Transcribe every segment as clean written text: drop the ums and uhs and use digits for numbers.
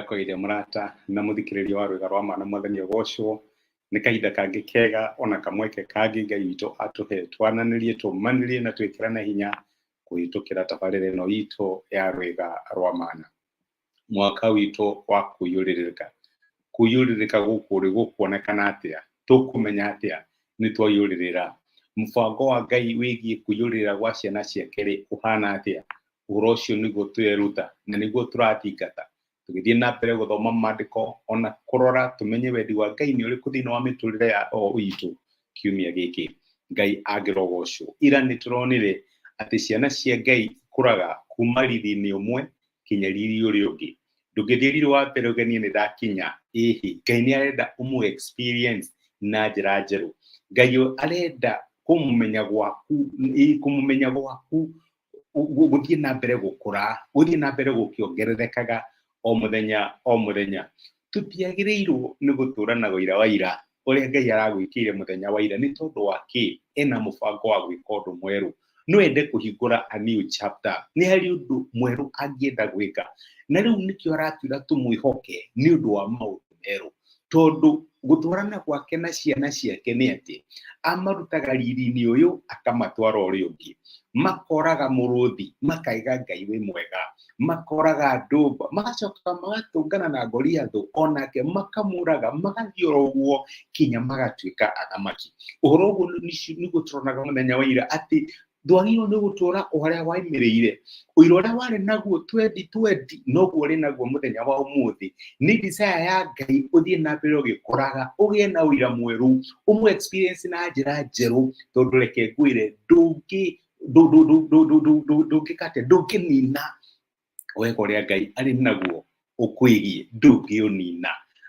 ndakwĩire mũrata na mũthikĩrĩria wa rwĩga rwa mana mwathani ũgocwo nĩ kahinda kangĩ kega ona kamweke kangĩ Ngai witũ atũhe twananĩrie tũmanĩrie na twĩkĩrane hinya kũhĩtũkĩra tabarĩra ĩno itũ ya rwĩga rwa mana. Mwaka witũ wa kũiyũrĩrĩka gũkũ rĩ gũkuonekana atĩa, tũkũmenya atĩa nĩ twaiyũrĩrĩra. Mũbango wa Ngai wĩgiĩ kũiyũrĩrĩra gwa ciana ciake rĩ ũhana atĩa? Ũhoro ũcio nĩguo tũreruta na nĩguo tũrathingata tũgĩthiĩ na mbere gũthoma maandĩko ona kũrora tũmenye wendi wa Ngai nĩ ũrĩkũ thĩinĩ wa mĩtũrĩre ya itũ kiumia gĩkĩ. Ngai angĩrogocwo. Ira nĩ tũronire atĩ ciana cia Ngai ikũraga kuma riri-inĩ ũmwe kinya riri ũrĩa ũngĩ. Ndũngĩthiĩ riri wa mbere ũgenie nĩ ndakinya, ĩhĩ Ngai nĩ arenda ũmũ experience na njĩra njerũ. Ngai arenda kũmũmenya gwaku gũthiĩ na mbere gũkũra, gũthiĩ na mbere gũkĩongererekaga o mũthenya. Tũtiagĩrĩirwo nĩ gũtũũra na ũira wa ira ũrĩa Ngai aragwĩkĩire mũthenya wa ira nĩ tondũ wa kĩ? Ena mũbango wa gwĩka ũndũ mwerũ. No ende kũhingũra a new chapter. Nĩ harĩ ũndũ mwerũ angĩenda gwĩka. Na rĩu nĩkĩo aratwĩra tũmwĩhoke nĩ ũndũ wa maũndũ merũ. Tondũ gũtwarana gwake na ciana ciake nĩ atĩ amarutaga riri-inĩ ũyũ akamatwara ũrĩa ũngĩ. Makoraga mũrũthi makaiga Ngai wĩ mwega, makoraga ndũmba magacoka magatũngana na Goliathũ onake makamũraga, magathiĩ oro ũguo kinya magatuĩka athamaki. Ũhoro ũguo nĩguo tũronaga mũthenya wa ira atĩ ndwagĩrĩirwo nĩ gũtũũra o harĩa waimĩrĩire. Ũira ũrĩa warĩ naguo 2020 noguo ũrĩ naguo mũthenya wa ũmũthĩ. Nĩ desire ya Ngai ũthiĩ na mbere ũgĩkũraga, ũgĩe na ũira mwerũ, ũmũ experience na njĩra njerũ, tondũ reke ngwĩre ndũngĩnina wega ũrĩa Ngai arĩ naguo ũkwĩgie, ndũngĩũnina.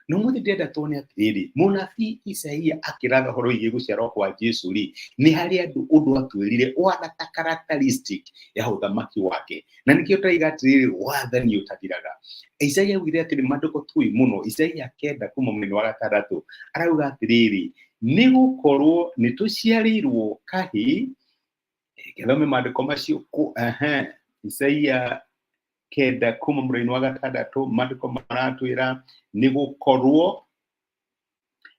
No mũthĩ ndĩrenda tuone atĩrĩrĩ, mũnabii Isaia akĩratha ũhoro wĩgiĩ gũciarwo kwa Jesũ rĩ, nĩ harĩ andũ ũndũ atwĩrire ũhana ta characteristic ya ũthamaki wake. Na nĩkĩo tũrauga atĩrĩrĩ, Wathani Ūtathiraga. Isaia augire atĩrĩ maandĩko tũĩ mũno, Isaia 9 kuma mwena wa 6 arauga atĩrĩrĩ, nĩ gũkorwo nĩ tũciarĩirwo kahĩ. Gĩthome maandĩko macio Isaia 9 kuma mwena wa 6 maandĩko maratwĩra nĩ gũkorwo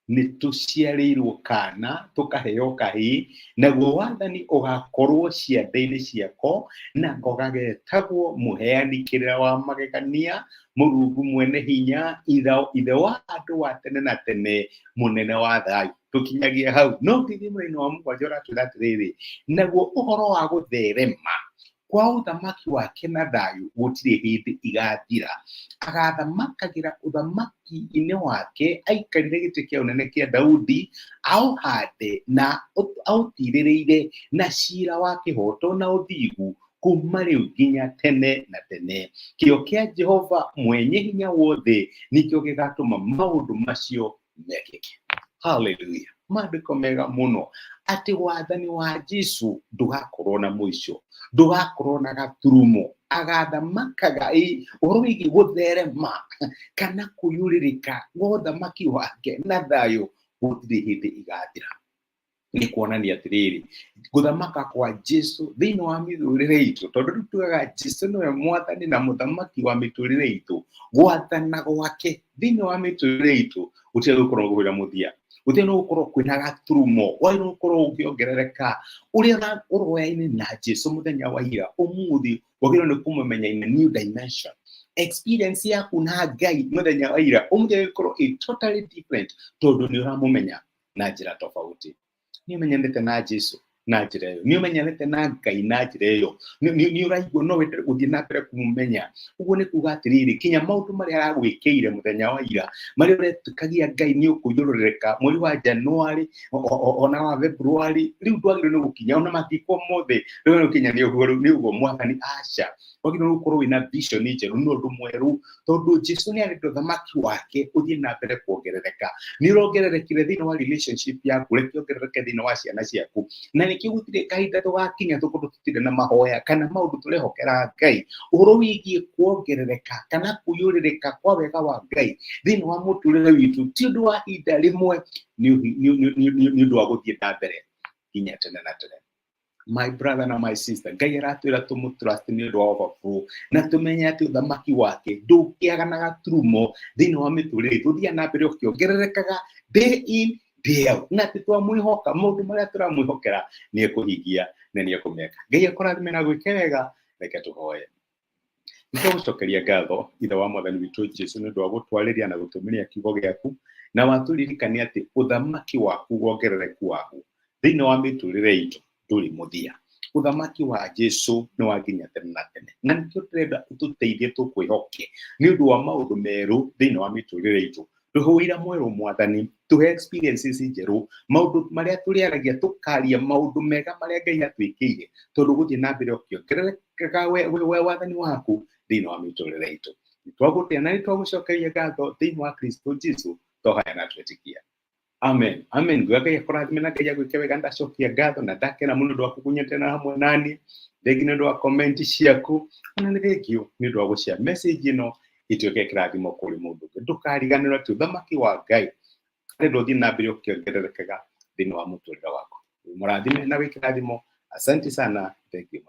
nĩ tũciarĩirwo kana tũkaheo kahĩ, naguo wathani ũgakorwo ciande-inĩ ciako, nako gagetagwo mũheani kĩrĩra wa magegania, Mũrungu mwene hinya, ithe wa andũ wa tene na tene, mũnene wa thayũ. Tũkinyagia hau no ngĩthiĩ mwena wa 7 ũratwĩra atĩrĩrĩ, naguo ũhoro wa gũtherema kwa ũthamaki wake na thayũ gũtirĩ hĩndĩ igathira. Agathamakagĩra ũthamaki-inĩ wake aikarire gĩtĩ kĩa ũnene kĩa Daudi, aũhande na aũtirĩrĩire na ciira wa kĩhoto na ũthingu kuma rĩu nginya tene na tene. Kĩo kĩa Jehova mwenye hinya wothe nĩkĩo gĩgatũma maũndũ macio mekĩke. Hallelujah. Maandĩko mega mũno atĩ wathani wa Jesũ ndũgakorwo na mũico, ndũgakorwo na gaturumo. Agathamakaga ũhoro wĩgiĩ gũtherema kana kũiyũrĩrĩka gwa ũthamaki wake na thayũ gũtirĩ hĩndĩ igathira. Nĩ kuonania atĩrĩrĩ, gũthamaka kwa Jesũ thĩinĩ wa mĩtũrĩre itũ, tondũ rĩu tugaga Jesũ nĩwe mwathani na mũthamaki wa mĩtũrĩre itũ, gwathana gwake thĩinĩ wa mĩtũrĩre itũ gũtirĩ gũkorwo kũhũra mũthia, gũtirĩ gũkorwo kwĩna gaturumo, wagĩrĩirwo gũkorwo ũkĩongerereka. Ũrĩa ũroyaine na Jesũ mũthenya wa ira ũmũthĩ wagĩrĩirwo nĩ kũmũmenya in a new dimension. Experience yaku na Ngai mũthenya wa ira ũmũthĩ gũkorwo totally different, tondũ nĩ ũramũmenya na njĩra tofauti. Nĩ ũmenyanĩte na Jesũ na njĩra ĩyo, nĩ ũmenyanĩte na Ngai na njĩra ĩyo, nĩ ũraigua no wende gũthiĩ na mbere kũmũmenya. Ũguo nĩ kuga atĩrĩrĩ, kinya maũndũ marĩa aragwĩkĩire mũthenya wa ira, marĩa ũretĩkagia Ngai nĩ ũkũiyũrĩrĩka mweri wa Januari ona wa Februari, rĩu ndwagĩrĩirwo nĩ gũkinya ona matikwo mothe rĩu gũkinya nĩ ũguo mwathani aca. Wagĩrĩirwo gũkorwo wĩna vision njerũ, nĩ ũndũ mwerũ, tondũ Jesũ nĩ arenda ũthamaki wake ũthiĩ na mbere kuongerereka. Nĩ ũrongererekire thĩinĩ wa relationship yaku, reke ongerereke thĩinĩ wa ciana ciaku. Na nĩkĩo gũtirĩ kahinda tũgakinya tũkorwo tũtirĩ na mahoya kana maũndũ tũrehokera Ngai. Ũhoro wĩgiĩ kuongerereka kana kũiyũrĩrĩka kwa wega wa Ngai thĩinĩ wa mũtũrĩre witũ ti ũndũ wa ihinda rĩmwe, nĩ ũndũ wa gũthiĩ na mbere nginya tene na tene. my brother na my sister, Ngai aratwĩra tũmũtrust nĩ ũndũ wa overflow, na tũmenye atĩ ũthamaki wake ndũkĩaga na gaturumo thĩinĩ wa mĩtũrĩre itũ. Ũthiaga na mbere ũkĩongererekaga day in day out, na atĩ twamwĩhoka maũndũ marĩa tũramwĩhokera nĩ ekũhingia na nĩ ekũmeka. Ngai akũrathime na gwĩke wega. Reke tũhoye. Nĩtũgũcokeria ngatho ithe wa Mwathani witũ Jesũ nĩ ũndũ wa gũtwarĩria na gũtũmĩria kiugo gĩaku, na watũririkania atĩ ũthamaki waku wongerereku waku thĩinĩ wa mĩtũrĩre itũ ndũrĩ mũthia. Ũthamaki wa Jesũ nĩ wa nginya tene na tene, na nĩkĩo tũrenda ũtũteithie tũkwĩhoke nĩ ũndũ wa maũndũ merũ thĩinĩ wa mĩtũrĩre itũ. Tũhũira mwerũ Mwathani, tũhe experiences njerũ, maũndũ marĩa tũrĩaragia tũkaria maũndũ mega marĩa Ngai atwĩkĩire, tondũ gũthiĩ na mbere ũkĩongererekaga we wathani waku thĩinĩ wa mĩtũrĩre itũ. Nĩtwagũtĩa na nĩtwagũcokeria ngatho thĩinĩ wa Kristo Jesũ, tũhoya na twĩtĩkia. Amen. Amen. Ngai akũrathime na Ngai agwĩke wega. Ndacokia ngatho na ndakena mũno nĩ ũndũ wa kũgunyanĩra hamwe naniĩ. Thengiũ nĩ ũndũ wa comment ciaku, ona nĩ thengiũ nĩ ũndũ wa gũshare message ĩno ituĩke kĩrathimo kũrĩ mũndũ ũngĩ. Ndũkariganĩrwo atĩ ũthamaki wa Ngai arenda ũthiĩ na mbere ũkĩongererekaga thĩinĩ wa mũtũrĩre waku. Mũrathime na wĩkĩrathimo. Asante sana. Thengiũ.